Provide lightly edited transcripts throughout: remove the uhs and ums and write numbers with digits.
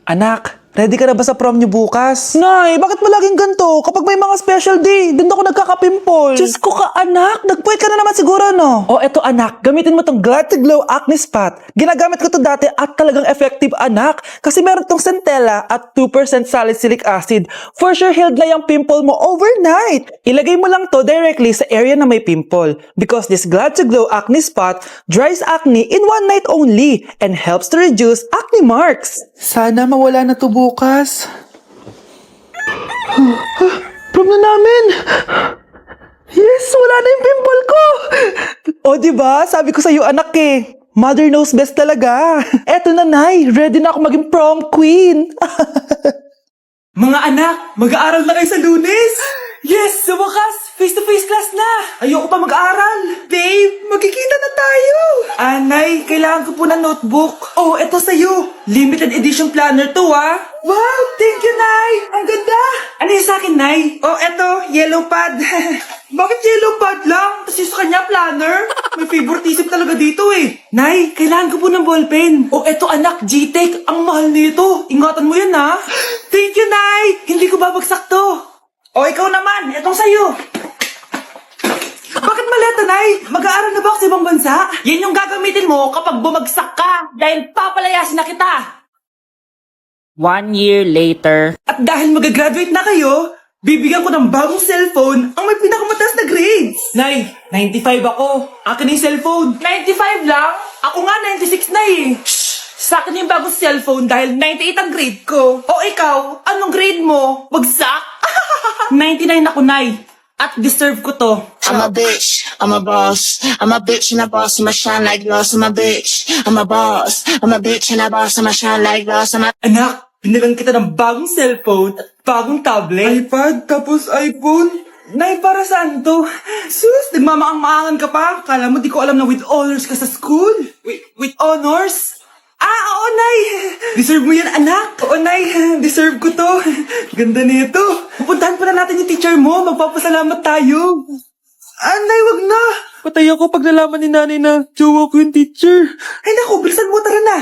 Anak, ready ka na ba sa prom niyo bukas? Nay, bakit ba laging ganito? Kapag may mga special day, dun ako nagkaka-pimple. Diyos ko ka, anak. Nagpuwit ka na naman siguro, no? Oh, eto anak. Gamitin mo tong Glad to Glow Acne Spot. Ginagamit ko to dati at talagang effective, anak. Kasi meron tong centella at 2% salicylic acid. For sure, healed na yung pimple mo overnight. Ilagay mo lang to directly sa area na may pimple. Because this Glad to Glow Acne Spot dries acne in one night only and helps to reduce acne marks. Sana mawala na to bukas. Prom na namin! Yes, wala na yung pimple ko! O, diba? Sabi ko sa'yo, anak eh. Mother knows best talaga. Eto na, Nay. Ready na ako maging prom queen. Mga anak, mag-aaral na kayo sa Lunes! Yes! Sa wakas! Face-to-face class na! Ayoko pa mag-aaral! Babe, magkikita na tayo! Anay, kailangan ko po ng notebook. Oh, eto sa'yo. Limited edition planner to, ah. Wow! Thank you, Nay! Ang ganda! Ano yung sa'kin, Nay? Oh, eto, yellow pad. Bakit yellow pad lang? Tapos yung sa kanya, planner? May favoritism talaga dito eh. Nay, kailangan ko po ng ballpen. Oh, eto anak, G-Tech. Ang mahal nito. Ingatan mo yan, ha? Thank you, Nay! Hindi ko babagsak to. O, ikaw naman. Etong sa'yo. Bakit maleta, Nay? Mag-aaral na ba ako sa ibang bansa? Yan yung gagamitin mo kapag bumagsak ka. Dahil papalayasin na kita. 1 year later. At dahil mag-graduate na kayo, bibigyan ko ng bagong cellphone ang may pinakamataas na grades. Nay, 95 ako. Akin na yung cellphone. 95 lang? Ako nga 96 na eh. Shh! Sa akin yung bagong cellphone dahil 98 ang grade ko. O ikaw, anong grade mo? Bagsak? 99 ako, Nay. At deserve ko to. I'm a bitch, I'm a boss. I'm a bitch and a boss, I'ma shine like gloss. I'm a bitch, I'm a boss. I'm a bitch and a boss, I'ma shine like gloss. I'm a Anak, binilang kita ng bagong cellphone at bagong tablet. iPad, tapos iPhone. Nay, para saan to? Sus, nagmamaang-maangan ka pa. Kala mo di ko alam na with honors ka sa school. With honors? Oo, Nay. Deserve mo yan, anak. Oo, Nay. Deserve ko to. Ganda nito. Pupuntahan pa na natin yung teacher mo. Magpapasalamat tayo. Nay, wag na. Patay ako pag nalaman ni nanay na jowa ko yung teacher. Ay, naku, bilisan mo. Tara na.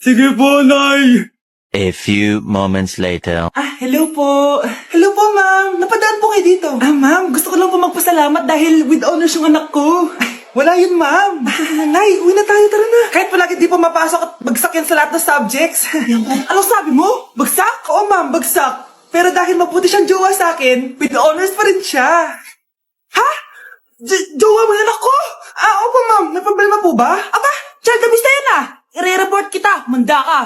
Sige po, Nay. A few moments later. Hello po. Hello po, ma'am. Napadaan po kayo dito. Ma'am, gusto ko lang po magpasalamat dahil with honors yung anak ko. Wala yun, ma'am. Nay, uwi na tayo, tara na. Kahit palagi di pa mapasok at bagsak yan sa lahat ng subjects. Anong sabi mo? Bagsak? Oo, ma'am, bagsak. Pero dahil mabuti siyang jowa sa akin, with honors pa rin siya. Ha? Jowa mo yan ako? Opo, ma'am. May problema po ba? Aba, child abuse na yan ah. I-report kita. Manda ka.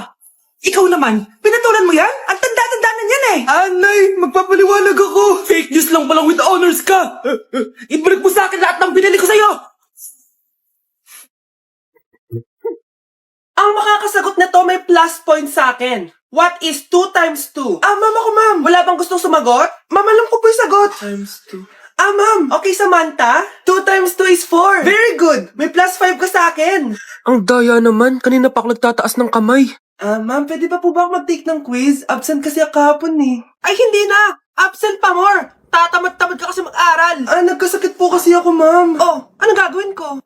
Ikaw naman, pinatulan mo yan? Ang tanda-tanda na yan eh! Nay, magpapaliwanag ako! Fake news lang palang with honors ka! Ibalik mo sa akin lahat ng binili ko sa'yo! Ang makakasagot na to may plus point sa akin. What is 2 times 2? Ma'am ako, ma'am. Wala bang gustong sumagot? Ma'am, alam ko po yung sagot. Times 2. Ma'am. Okay, Samantha. 2 times 2 is 4. Very good. May plus 5 ka sa akin. Ang daya naman, kanina pa ako nagtataas ng kamay. Ma'am, pwede pa po ba ako mag-take ng quiz? Absent kasi ako kahapon eh. Ay, hindi na! Absent pa more! Tatamad-tamad ka kasi mag-aral. Nagkasakit po kasi ako, ma'am. Oh, ano gagawin ko?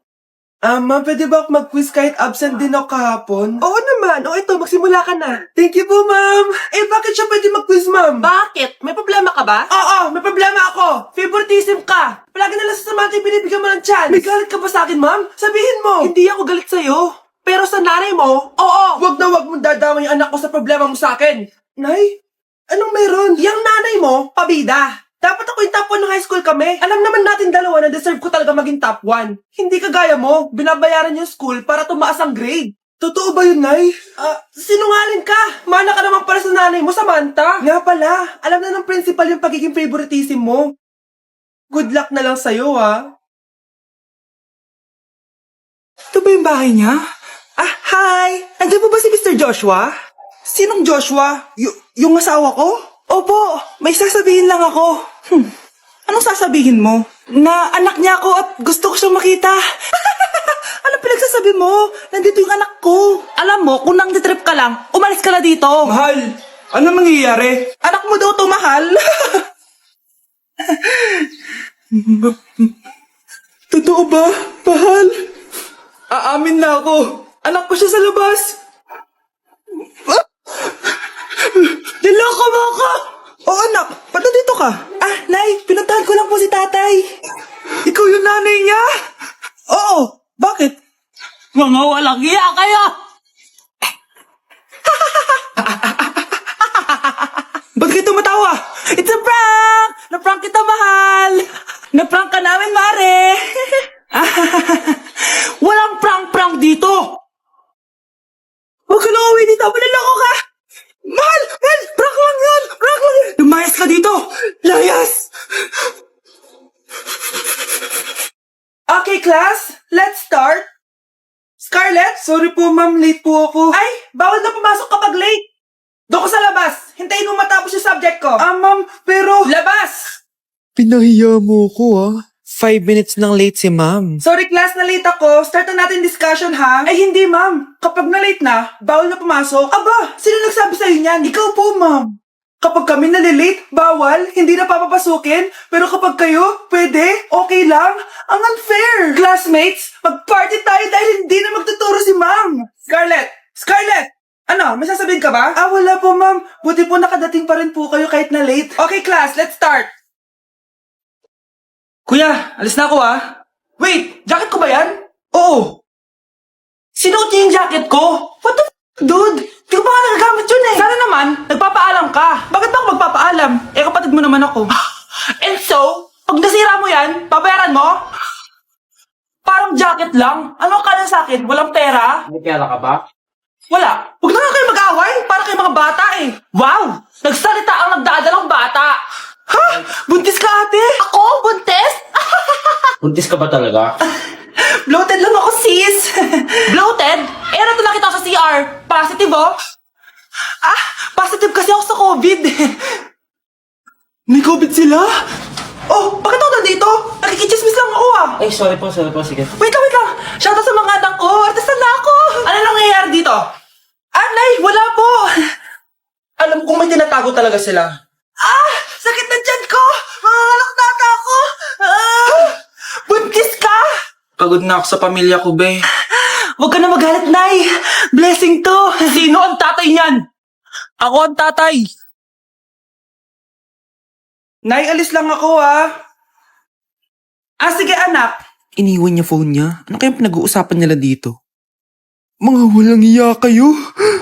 Ma'am, pwede ba ako mag-quiz kahit absent din ako kahapon? Oo naman. O ito, magsimula ka na. Thank you po, ma'am. Bakit siya pwede mag-quiz, ma'am? Bakit? May problema ka ba? Oo, may problema ako. Favoritism ka. Palagi na lang sa Samantha yung binibigyan mo ng chance. May galit ka ba sa akin, ma'am? Sabihin mo. Hindi ako galit sa'yo. Pero sa nanay mo, oo. Wag na wag mong dadama yung anak ko sa problema mo sa akin. Nay, anong meron? Yang nanay mo, pabida. Dapat ako yung top 1 ng high school kami. Alam naman natin dalawa na deserve ko talaga maging top 1. Hindi kagaya mo, binabayaran yung school para tumaas ang grade. Totoo ba yun, Nay? Sinungaling ka. Mana ka naman para sa nanay mo, Samantha. Nga pala, alam na ng principal yung pagiging favoritism mo. Good luck na lang sa'yo, ha? Ito ba yung bahay niya? Hi! Andiyan po ba si Mr. Joshua? Sinong Joshua? Yung asawa ko? Opo, may sasabihin lang ako. Anong sasabihin mo? Na anak niya ako at gusto ko siyang makita. Anong pinagsasabi mo? Nandito yung anak ko. Alam mo, kung nang-trip ka lang, umalis ka na dito. Mahal, ano mangyayari? Anak mo daw to, mahal. Totoo ba, mahal? Aamin na ako. Anak ko siya sa labas. mo ako! Oo, anak. Ba't nandito ka? Ah, Nay, pinuntahan ko lang po si tatay. Ikaw yung nanay niya? Oo. Bakit? Mga walang iya kayo! Ba't kayo tumatawa? It's a prank! Na-prank kita, mahal! Na-prank ka namin, Mare! Walang prank-prank dito! Huwag ka lang uwi dito! Manaloko ka! Mahal! Mahal! Prank lang yun! Prank lang yun! Lumayas ka dito! Layas! Okay, class. Let's start. Scarlett? Sorry po, ma'am. Late po ako. Ay! Bawal na pumasok kapag late! Doon ko sa labas! Hintayin mo matapos yung subject ko! Ma'am, pero... Labas! Pinahiya mo ko 5 minutes nang late si ma'am. Sorry class, na late ako. Start na natin discussion ha? Ay hindi ma'am. Kapag na late na, bawal na pumasok. Aba, sino nagsabi sa'yo niyan? Ikaw po ma'am. Kapag kami nalilate, bawal, hindi na papapasukin. Pero kapag kayo, pwede, okay lang. Ang unfair. Classmates, mag-party tayo dahil hindi na magtuturo si ma'am. Scarlett! Scarlett! Ano, may sasabihin ka ba? Ah, wala po ma'am. Buti po nakadating pa rin po kayo kahit na late. Okay class, let's start. Kuya, alis na ako Wait, jacket ko ba yan? Oo. Sinuot niya yung jacket ko? What the dude? Di ko pa nga nagagamit yun eh. Sana naman, nagpapaalam ka. Bakit ba ako magpapaalam? Eh, kapatid mo naman ako. And so, pag nasira mo yan, babayaran mo? Parang jacket lang. Ano ka na sa akin? Walang pera? May pera ka ba? Wala. Huwag na nga kayo mag-away. Para kayo mga bata eh. Wow! Nagsalita ang nagdadalang bata. Ha? Buntis ka ate? Ako? Buntis? Buntis ka ba talaga? Bloated lang ako, sis. Bloated? Eh, ano ito nakita ko sa CR? Positive, oh? Ah, positive kasi ako sa COVID. May COVID sila? Oh, bakit ako nandito? Nakikichismis lang ako, Ay, sorry po, sige. Wait lang. Shoutout sa mga anak ko. Artista na ako. Ano nangyayari dito? Nay, wala po. Alam kong may tinatago talaga sila. Ah, sakit na tiyan ko. Mangalak na ata ako. Buntis ka? Pagod na ako sa pamilya ko, be. Huwag ka na magalit, Nay. Blessing to. Sino ang tatay niyan? Ako ang tatay. Nay, alis lang ako, sige, anak. Iniwan niya phone niya? Ano kayang pinag-uusapan nila dito? Mga walang iya kayo.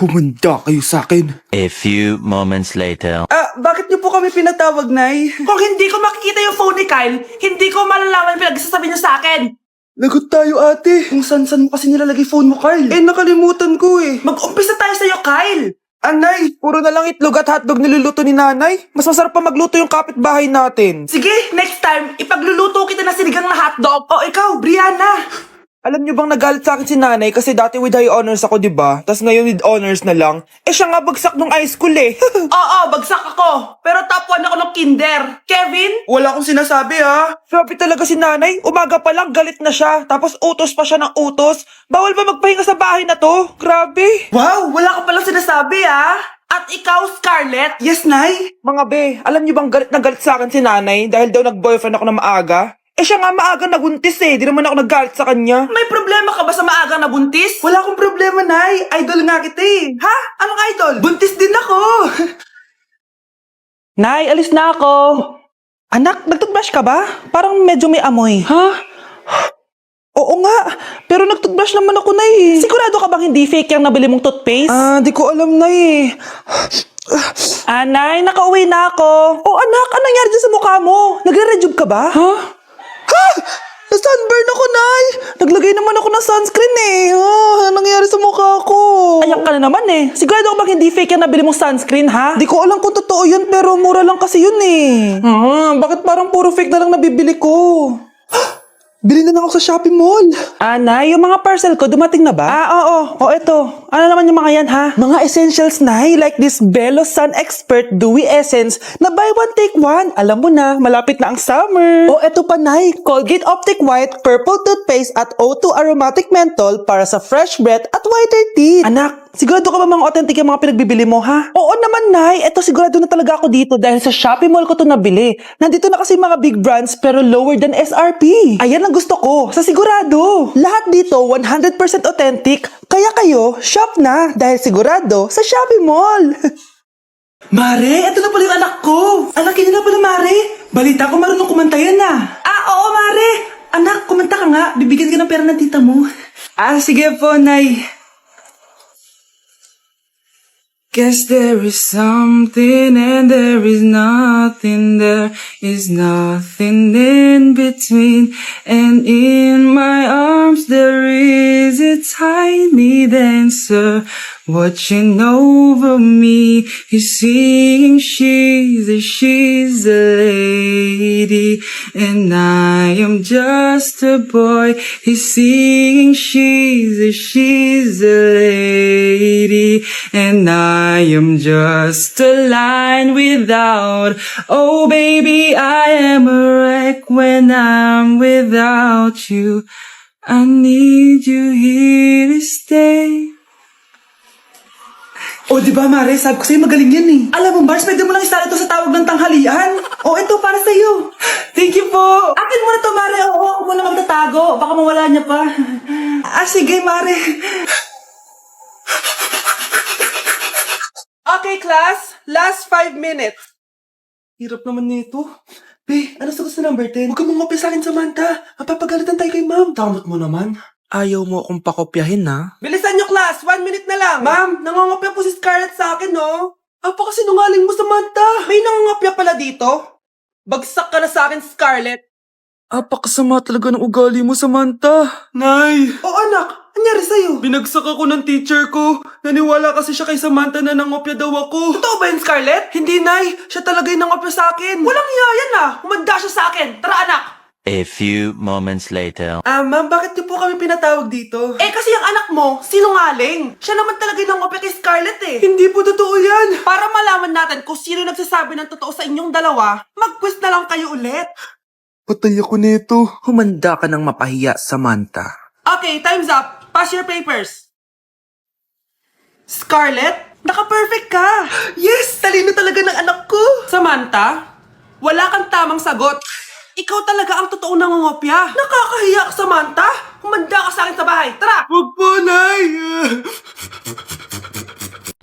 Humanda kayo sa akin. A few moments later. Bakit niyo po kami pinatawag, Nay? Kung hindi ko makikita yung phone ni Kyle, hindi ko malalaman yung pinagsasabi niyo sa akin. Lagot tayo ate. Kung san-san mo kasi nilalagay phone mo, Kyle. Eh nakalimutan ko eh. Mag-umpisa tayo sa'yo, Kyle. Anay, puro na lang itlog at hotdog niluluto ni nanay. Mas masarap pa magluto yung kapitbahay natin. Sige, next time, ipagluluto kita na sinigang na hotdog. O ikaw, Brianna. Alam niyo bang nagalit sa akin si nanay kasi dati with high honors ako, 'di ba? Tas ngayon with honors na lang. Eh siya nga bagsak nung high school eh. Oo, bagsak ako. Pero top 1 ako ng kinder. Kevin? Wala akong sinasabi, Grabe talaga si nanay. Umaga pa lang galit na siya. Tapos utos pa siya ng utos. Bawal ba magpahinga sa bahay na to? Grabe. Wow, wala ka palang sinasabi, At ikaw, Scarlett? Yes, Nay? Mga be, alam niyo bang galit na galit sa akin si nanay dahil daw nag-boyfriend ako na maaga? Eh siya nga maaga nabuntis eh. Di naman ako naggalit sa kanya. May problema ka ba sa maagang nabuntis? Wala akong problema, Nay. Idol nga kita eh. Ha? Anong idol? Buntis din ako. Nay, alis na ako. Anak, nagtoothbrush ka ba? Parang medyo may amoy. Ha? Oo nga, pero nagtoothbrush naman ako, Nay. Sigurado ka bang hindi fake yung nabili mong toothpaste? Di ko alam, Nay. Nay, nakauwi na ako. Oh, anak, anong nangyari dyan sa mukha mo? Nagre-rejuve ka ba? Ha? Na-sunburn ako, Nay. Naglagay naman ako ng sunscreen eh. Anong nangyari sa mukha ko? Ayak ka na naman eh. Sigurado ka bang hindi fake yung nabili mong sunscreen, ha? Di ko alam kung totoo yun, pero mura lang kasi yun eh. Bakit parang puro fake na lang nabibili ko? Bili na lang ako sa Shopee Mall. Nay, yung mga parcel ko, dumating na ba? Oo. O, eto. Ano naman yung mga yan, ha? Mga essentials, Nay, like this Belo Sun Expert Dewy Essence na buy one, take one. Alam mo na, malapit na ang summer. O, eto pa, Nay, Colgate Optic White Purple Toothpaste at O2 Aromatic Menthol para sa fresh breath at whiter teeth. Anak, sigurado ka ba mga authentic yung mga pinagbibili mo, ha? Oo naman, Nay. Eto, sigurado na talaga ako dito dahil sa Shopee Mall ko to nabili. Nandito na kasi mga big brands pero lower than SRP. Ayan ang gusto ko, sa sigurado. Lahat dito 100% authentic, kaya kayo, shop na dahil sigurado sa Shopee Mall. Mare, ito na pala yung anak ko. Anak niya na pala, Mare. Balita ko marunong kumanta yan na. Oo, Mare. Anak, kumanta ka nga. Bibigyan ka ng pera ng tita mo. Sige po, Nay. Guess there is something and there is nothing. There is nothing in between. And in my arms there is a tiny dancer watching over me. He's singing she's a lady. And I am just a boy. He's singing she's a lady. And I am just a line without. Oh baby, I am a wreck when I'm without you. I need you here to stay. Oh, di ba, Mare? Sabi ko sa'yo, magaling yan eh. Alam mo, Bars, pwede mo lang istala ito sa tawag ng tanghalian. Oh, ito, para sa'yo. Thank you po. Akin mo na to, Mare. Oo, ako muna magtatago. Baka mawala niya pa. Sige, Mare. Okay, class. Last 5 minutes. Hirap naman nito. Be, ano sagot sa number 10? Huwag ka mong sa akin, Samantha. Mapapagalitan tayo kay ma'am. Tamot mo naman. Ayaw mo akong pakopyahin, ha? Bilisan nyo, class. 1 minute na lang. Ma'am, nangangopya po si Scarlett sa akin, no? Apakasinungaling mo, Samantha. May nangangopya pala dito. Bagsak ka na sa akin, Scarlett. Apakasama talaga ng ugali mo, Samantha. Nay! O anak, anyari sa'yo? Binagsak ako ng teacher ko. Naniwala kasi siya kay Samantha na nangopya daw ako. Totoo ba yun, Scarlett? Hindi, Nay. Siya talaga yung nangopya sa akin. Walang iya yan, ah. Humanda siya sa akin. Tara, anak. A few moments later. Ma'am, bakit niyo po kami pinatawag dito? Kasi yung anak mo, sinungaling. Siya naman talaga yung nangopya kay Scarlett eh. Hindi po totoo yan. Para malaman natin kung sino nagsasabi ng totoo sa inyong dalawa, mag-quiz na lang kayo ulit. Patay ako nito. Humanda ka ng mapahiya, Samantha. Okay, time's up. Pass your papers. Scarlett, naka-perfect ka. Yes, talino talaga ng anak ko. Samantha, wala kang tamang sagot. Ikaw talaga ang totoong nangungopya. Nakakahiya ka, Samantha. Humanda ka sa akin sa bahay. Tara! Wag po, Nay!